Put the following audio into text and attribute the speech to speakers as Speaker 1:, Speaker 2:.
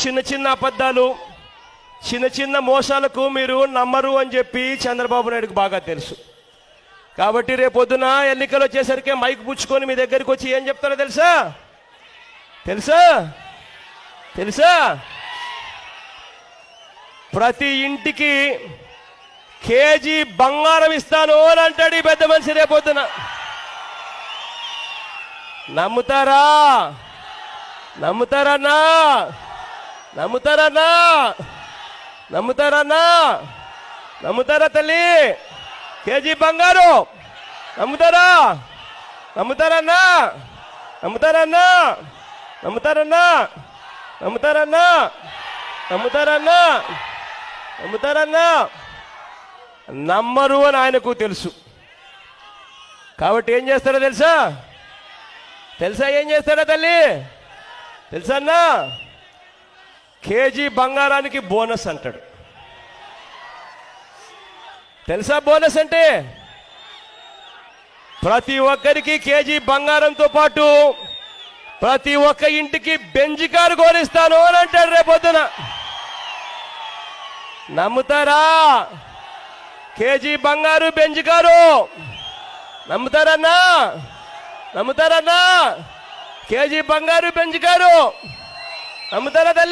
Speaker 1: చిన్న చిన్న అబద్ధాలు, చిన్న చిన్న మోసాలకు మీరు నమ్మరు అని చెప్పి చంద్రబాబు నాయుడుకు బాగా తెలుసు. కాబట్టి రేపొద్దున ఎన్నికలు వచ్చేసరికి మైక్ పుచ్చుకొని మీ దగ్గరికి వచ్చి ఏం చెప్తారో తెలుసా తెలుసా తెలుసా ప్రతి ఇంటికి కేజీ బంగారం ఇస్తాను అని అంటాడు ఈ పెద్ద మనిషి రేపొద్దున. నమ్ముతారా? నమ్ముతారన్నా? నమ్ముతారన్నా? నమ్ముతారన్నా? నమ్ముతారా తల్లి? కేజీ బంగారు నమ్ముతారా? నమ్ముతారన్నా? నమ్ముతారన్నా? నమ్ముతారన్నా? నమ్ముతారన్నా? నమ్ముతారన్నా? నమ్ముతారన్నా? నమ్మరు అని ఆయనకు తెలుసు. కాబట్టి ఏం చేస్తాడో తెలుసా? తెలుసా ఏం చేస్తాడో తల్లి? తెలుసా అన్నా? కేజీ బంగారానికి బోనస్ అంటాడు. తెలుసా బోనస్ అంటే? ప్రతి ఒక్కరికి కేజీ బంగారంతో పాటు ప్రతి ఒక్క ఇంటికి బెంజ్ కారు కోరిస్తాను అని అంటాడు రేపొద్దున. నమ్ముతారా? కేజీ బంగారు బెంజ్ కారు నమ్ముతారన్నా? నమ్ముతారన్నా? కేజీ బంగారు బెంజ్ కారు నమ్ముతారా తల్లి?